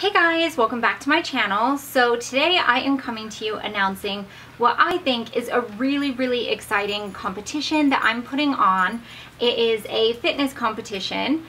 Hey guys, welcome back to my channel. So today I am coming to you announcing what I think is a really exciting competition that I'm putting on. It is a fitness competition,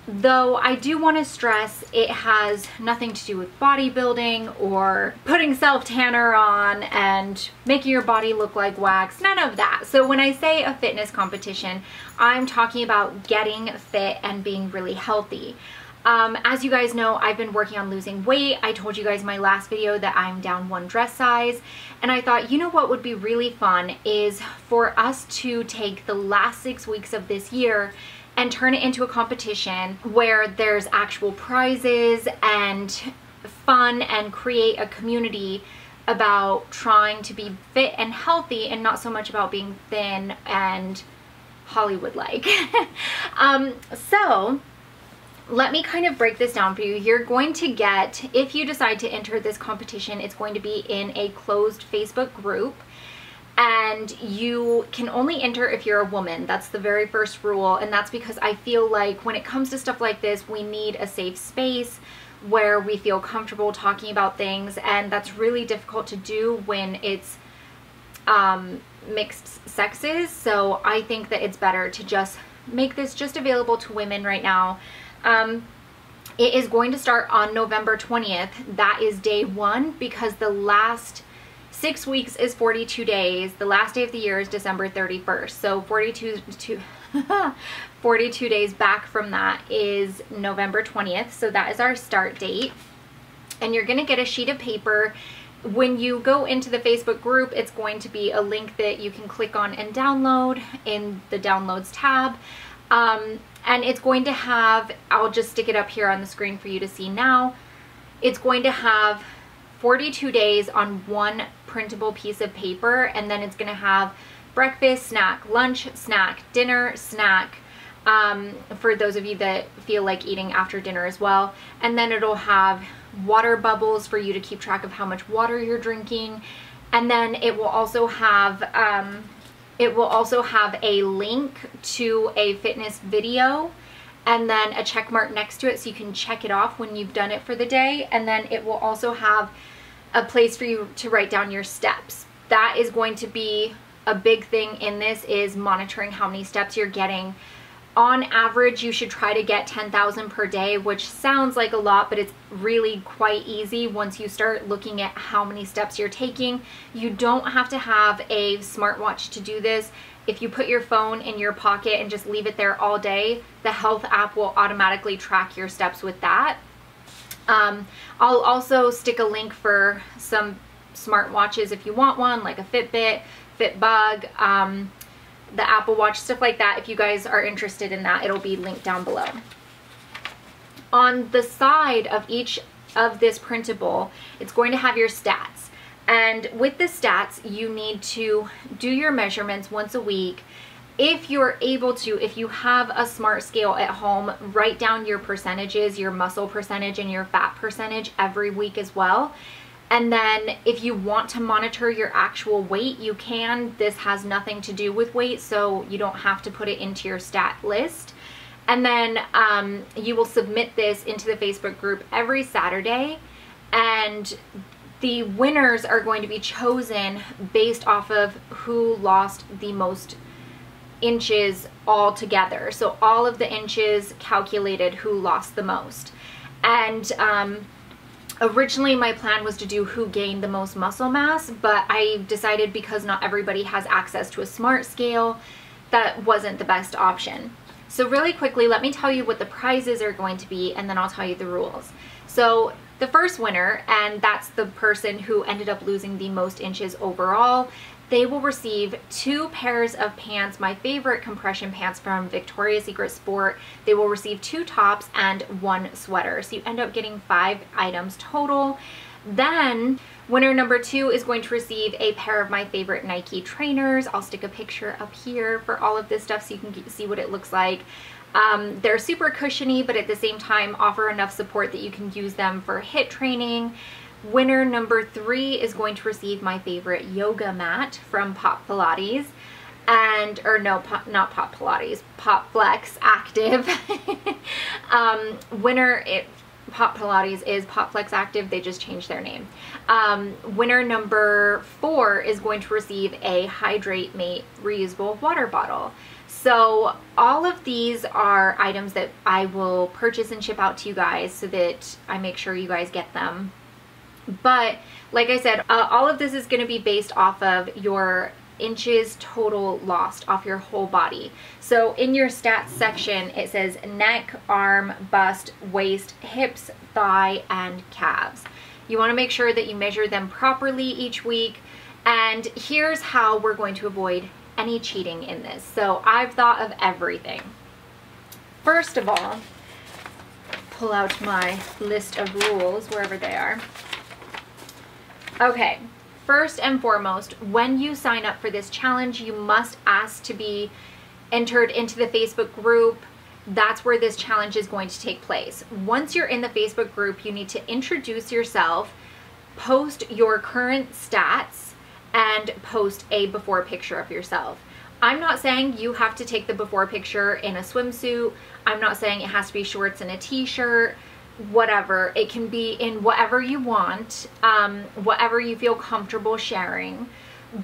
though I do want to stress it has nothing to do with bodybuilding or putting self-tanner on and making your body look like wax, none of that. So when I say a fitness competition, I'm talking about getting fit and being really healthy. As you guys know, I've been working on losing weight. I told you guys in my last video that I'm down 1 dress size, and I thought, you know what would be really fun is for us to take the last 6 weeks of this year and turn it into a competition where there's actual prizes and fun and create a community about trying to be fit and healthy and not so much about being thin and Hollywood-like. So let me kind of break this down for you. You're going to get, if you decide to enter this competition, it's going to be in a closed Facebook group, and you can only enter if you're a woman. That's the very first rule, and that's because I feel like when it comes to stuff like this, we need a safe space where we feel comfortable talking about things, and that's really difficult to do when it's mixed sexes. So I think that it's better to just make this just available to women right now. It is going to start on November 20th. That is day 1, because the last 6 weeks is 42 days. The last day of the year is December 31st. So 42 days back from that is November 20th. So that is our start date. And you're going to get a sheet of paper. When you go into the Facebook group, it's going to be a link that you can click on and download in the downloads tab. And it's going to have, I'll just stick it up here on the screen for you to see now. It's going to have 42 days on one printable piece of paper, and then it's going to have breakfast, snack, lunch, snack, dinner, snack, for those of you that feel like eating after dinner as well. And then it'll have water bubbles for you to keep track of how much water you're drinking. And then it will also have a link to a fitness video and then a check mark next to it so you can check it off when you've done it for the day. And then it will also have a place for you to write down your steps. That is going to be a big thing in this, is monitoring how many steps you're getting. On average, you should try to get 10,000 per day, which sounds like a lot, but it's really quite easy once you start looking at how many steps you're taking. You don't have to have a smartwatch to do this. If you put your phone in your pocket and just leave it there all day, the health app will automatically track your steps with that. I'll also stick a link for some smartwatches if you want one, like a Fitbit, Fitbug, the Apple Watch, stuff like that. If you guys are interested in that, it'll be linked down below. On the side of each of this printable, it's going to have your stats. And with the stats, you need to do your measurements once a week. If you're able to, if you have a smart scale at home, write down your percentages, your muscle percentage and your fat percentage every week as well. And then if you want to monitor your actual weight, you can. This has nothing to do with weight, so you don't have to put it into your stat list. And then you will submit this into the Facebook group every Saturday, and the winners are going to be chosen based off of who lost the most inches all together. So all of the inches calculated who lost the most. And originally my plan was to do who gained the most muscle mass, but I decided because not everybody has access to a smart scale, that wasn't the best option. So really quickly, let me tell you what the prizes are going to be, and then I'll tell you the rules. So the first winner, and that's the person who ended up losing the most inches overall, they will receive 2 pairs of pants, my favorite compression pants from Victoria's Secret Sport. They will receive 2 tops and 1 sweater. So you end up getting 5 items total. Then winner number 2 is going to receive a pair of my favorite Nike trainers. I'll stick a picture up here for all of this stuff so you can see what it looks like. They're super cushiony, but at the same time offer enough support that you can use them for HIIT training. Winner number 3 is going to receive my favorite yoga mat from Pop Pilates, and, or no, not Pop Pilates, Pop Flex Active. Pop Pilates is Pop Flex Active. They just changed their name. Winner number 4 is going to receive a Hydrate Mate reusable water bottle. So all of these are items that I will purchase and ship out to you guys so that I make sure you guys get them. But like I said, all of this is going to be based off of your inches total lost off your whole body. So in your stats section, it says neck, arm, bust, waist, hips, thigh, and calves. You want to make sure that you measure them properly each week. And here's how we're going to avoid any cheating in this. So I've thought of everything. First of all, pull out my list of rules wherever they are. Okay, first and foremost, when you sign up for this challenge, you must ask to be entered into the Facebook group. That's where this challenge is going to take place. Once you're in the Facebook group, you need to introduce yourself, post your current stats, and post a before picture of yourself. I'm not saying you have to take the before picture in a swimsuit. I'm not saying it has to be shorts and a t-shirt, whatever. It can be in whatever you want, whatever you feel comfortable sharing.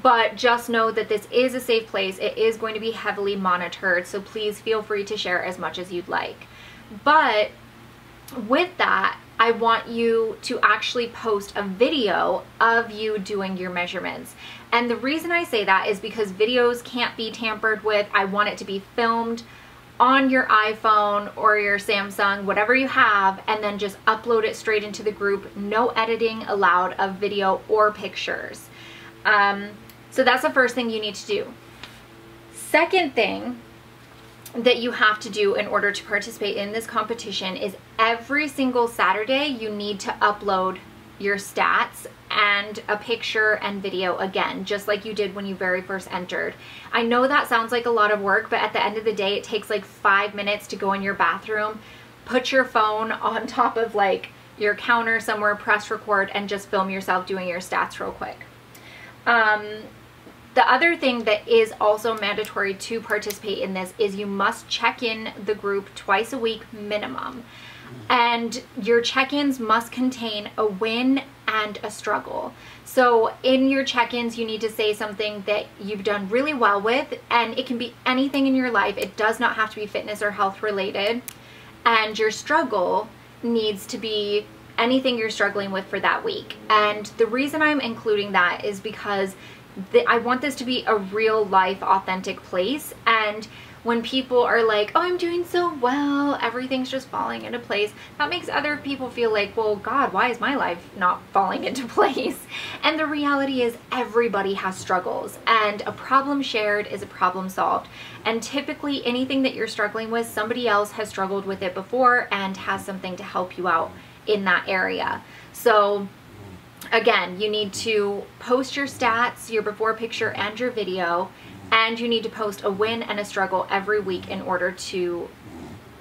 But just know that this is a safe place. It is going to be heavily monitored, so please feel free to share as much as you'd like. But with that, I want you to actually post a video of you doing your measurements. And the reason I say that is because videos can't be tampered with. I want it to be filmed on your iPhone or your Samsung, whatever you have, and then just upload it straight into the group. No editing allowed of video or pictures. So that's the first thing you need to do. Second thing that you have to do in order to participate in this competition is every single Saturday you need to upload your stats and a picture and video again, just like you did when you very first entered. I know that sounds like a lot of work, but at the end of the day, it takes like 5 minutes to go in your bathroom, put your phone on top of like your counter somewhere, press record, and just film yourself doing your stats real quick. The other thing that is also mandatory to participate in this is you must check in the group twice a week minimum. And your check-ins must contain a win and a struggle. So in your check-ins, you need to say something that you've done really well with, and it can be anything in your life. It does not have to be fitness or health related. And your struggle needs to be anything you're struggling with for that week. And the reason I'm including that is because I want this to be a real life, authentic place. And when people are like, oh, I'm doing so well, everything's just falling into place, that makes other people feel like, well, God, why is my life not falling into place? And the reality is everybody has struggles, and a problem shared is a problem solved. And typically anything that you're struggling with, somebody else has struggled with it before and has something to help you out in that area. So again, you need to post your stats, your before picture, and your video, and you need to post a win and a struggle every week in order to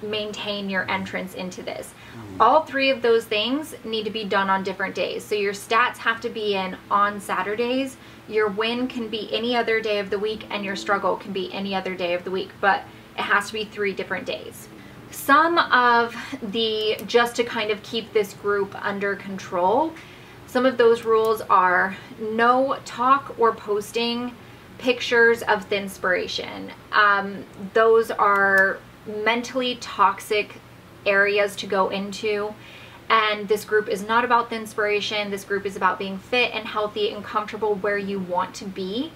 maintain your entrance into this. All 3 of those things need to be done on different days. So your stats have to be in on Saturdays, your win can be any other day of the week, and your struggle can be any other day of the week, but it has to be 3 different days. Some of the, just to kind of keep this group under control, some of those rules are no talk or posting pictures of Thinspiration. Those are mentally toxic areas to go into, and this group is not about Thinspiration. This group is about being fit and healthy and comfortable where you want to be,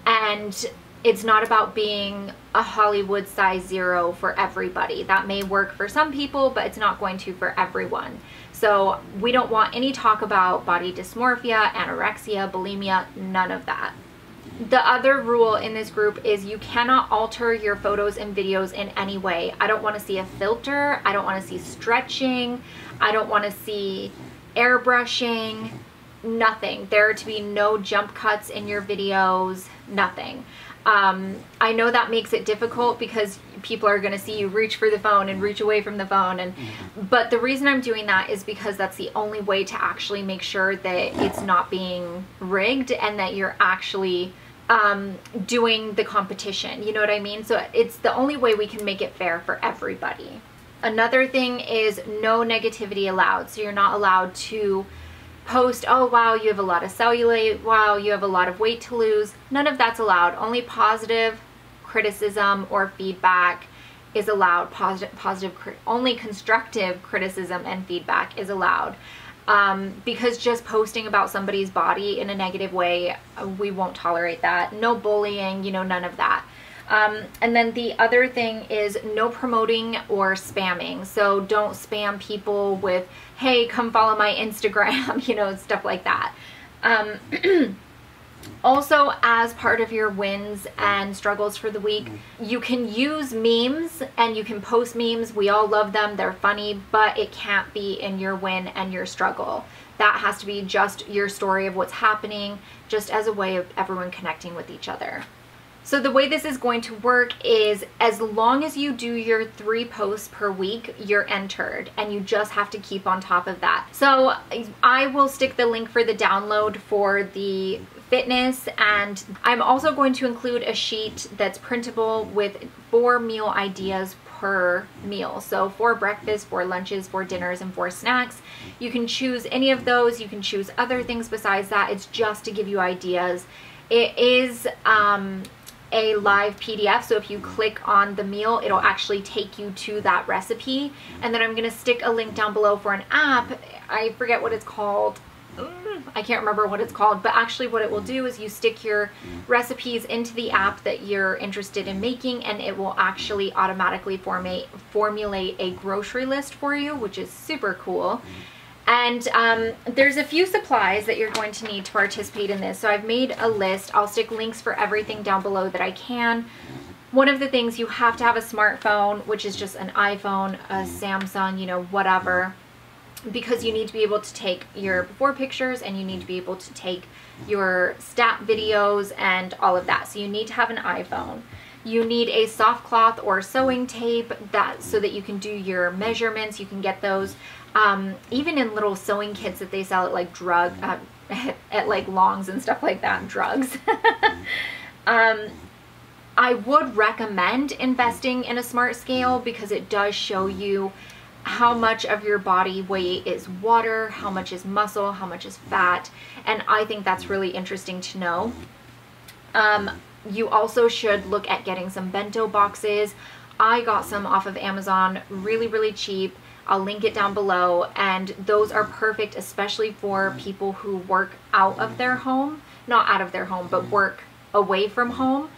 and it's not about being a Hollywood size 0 for everybody. That may work for some people, but it's not going to for everyone. So we don't want any talk about body dysmorphia, anorexia, bulimia, none of that. The other rule in this group is you cannot alter your photos and videos in any way. I don't want to see a filter. I don't want to see stretching. I don't want to see airbrushing, nothing. There are to be no jump cuts in your videos, nothing. I know that makes it difficult because people are going to see you reach for the phone and reach away from the phone, but the reason I'm doing that is because that's the only way to actually make sure that it's not being rigged and that you're actually doing the competition. You know what I mean? So it's the only way we can make it fair for everybody. Another thing is no negativity allowed. So you're not allowed to post, oh wow, you have a lot of cellulite, wow, you have a lot of weight to lose. None of that's allowed. Only positive criticism or feedback is allowed. Only constructive criticism and feedback is allowed. Because just posting about somebody's body in a negative way, we won't tolerate that. No bullying, you know, none of that. And then the other thing is no promoting or spamming. So don't spam people with, hey, come follow my Instagram, you know, stuff like that. Also, as part of your wins and struggles for the week, you can use memes and you can post memes. We all love them. They're funny, but it can't be in your win and your struggle. That has to be just your story of what's happening, just as a way of everyone connecting with each other. So the way this is going to work is, as long as you do your 3 posts per week, you're entered, and you just have to keep on top of that. So I will stick the link for the download for the fitness, and I'm also going to include a sheet that's printable with 4 meal ideas per meal. So 4 breakfasts, 4 lunches, 4 dinners, and 4 snacks. You can choose any of those. You can choose other things besides that. It's just to give you ideas. It is a live PDF, so if you click on the meal, it'll actually take you to that recipe. And then I'm going to stick a link down below for an app. I forget what it's called. I can't remember what it's called, but actually what it will do is you stick your recipes into the app that you're interested in making, and it will actually automatically formulate a grocery list for you, which is super cool. And there's a few supplies that you're going to need to participate in this. So I've made a list. I'll stick links for everything down below that I can. One of the things, you have to have a smartphone, which is just an iPhone, a Samsung, you know, whatever, because you need to be able to take your before pictures and you need to be able to take your stat videos and all of that. So you need to have an iPhone. You need a soft cloth or sewing tape so that you can do your measurements. You can get those even in little sewing kits that they sell at like at like Longs and stuff like that, drugs. I would recommend investing in a smart scale because it does show you how much of your body weight is water, how much is muscle, how much is fat, and I think that's really interesting to know. You also should look at getting some bento boxes. I got some off of Amazon, really, really cheap. I'll link it down below, and those are perfect, especially for people who work out of their home, not out of their home, but work away from home,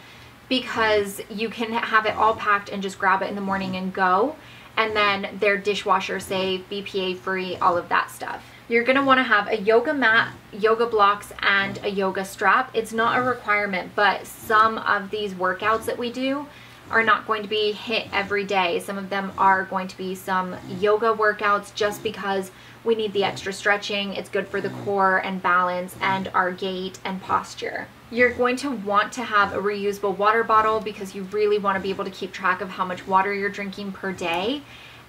because you can have it all packed and just grab it in the morning and go, and then they're dishwasher safe, BPA free, all of that stuff. You're going to want to have a yoga mat, yoga blocks, and a yoga strap. It's not a requirement, but some of these workouts that we do are not going to be hit every day. Some of them are going to be some yoga workouts just because we need the extra stretching. It's good for the core and balance and our gait and posture. You're going to want to have a reusable water bottle because you really want to be able to keep track of how much water you're drinking per day.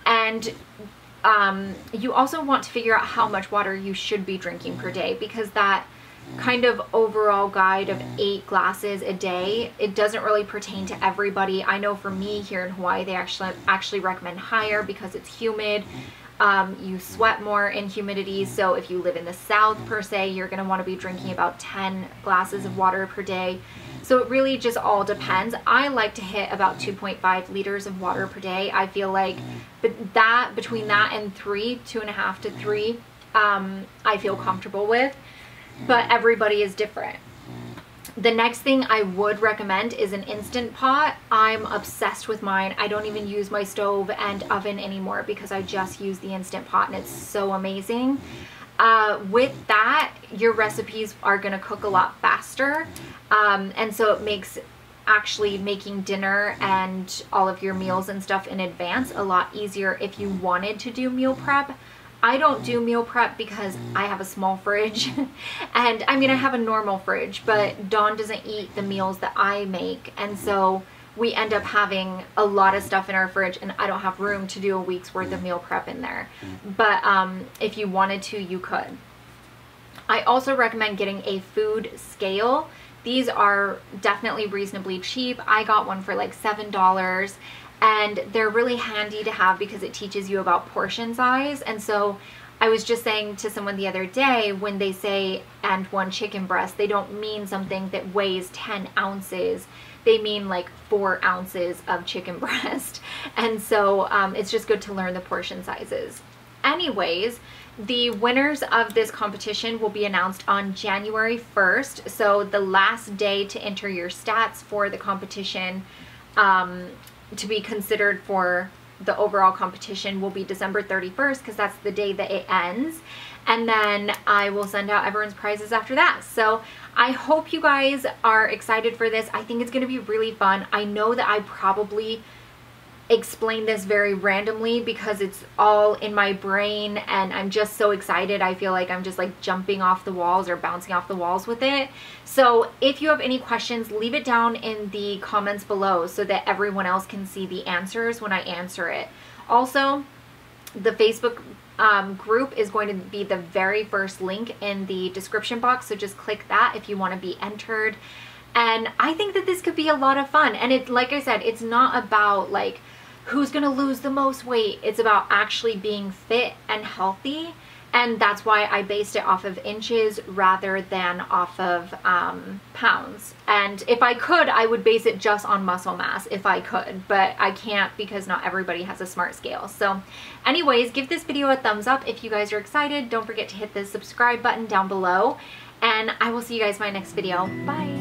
And you also want to figure out how much water you should be drinking per day, because that kind of overall guide of 8 glasses a day, it doesn't really pertain to everybody. I know for me here in Hawaii, they actually recommend higher because it's humid. You sweat more in humidity, so if you live in the south per se, you're going to want to be drinking about 10 glasses of water per day. So it really just all depends. I like to hit about 2.5 liters of water per day. I feel like between that and 2.5 to 3, I feel comfortable with, but everybody is different. The next thing I would recommend is an Instant Pot. I'm obsessed with mine. I don't even use my stove and oven anymore because I just use the Instant Pot, and it's so amazing. With that, your recipes are going to cook a lot faster, and so it makes actually making dinner and all of your meals and stuff in advance a lot easier if you wanted to do meal prep. I don't do meal prep because I have a small fridge, and I mean, I have a normal fridge, but Dawn doesn't eat the meals that I make, and so we end up having a lot of stuff in our fridge, and I don't have room to do a week's worth of meal prep in there. But if you wanted to, you could. I also recommend getting a food scale. These are definitely reasonably cheap. I got one for like $7, and they're really handy to have because it teaches you about portion size. And so I was just saying to someone the other day, when they say "and 1 chicken breast," they don't mean something that weighs 10 ounces. They mean like 4 ounces of chicken breast. And so it's just good to learn the portion sizes. Anyways, the winners of this competition will be announced on January 1st. So the last day to enter your stats for the competition to be considered for the overall competition will be December 31st, because that's the day that it ends. And then I will send out everyone's prizes after that. So I hope you guys are excited for this. I think it's going to be really fun. I know that I probably explain this very randomly because it's all in my brain and I'm just so excited. I feel like I'm just like jumping off the walls or bouncing off the walls with it. So if you have any questions, leave it down in the comments below so that everyone else can see the answers when I answer it. Also, the Facebook group is going to be the very first link in the description box, so just click that if you want to be entered. And I think that this could be a lot of fun. And it, like I said, it's not about like who's gonna lose the most weight. It's about actually being fit and healthy, and that's why I based it off of inches rather than off of pounds. And if I could, I would base it just on muscle mass if I could, but I can't because not everybody has a smart scale. So anyways, give this video a thumbs up if you guys are excited. Don't forget to hit the subscribe button down below, and I will see you guys in my next video. Bye.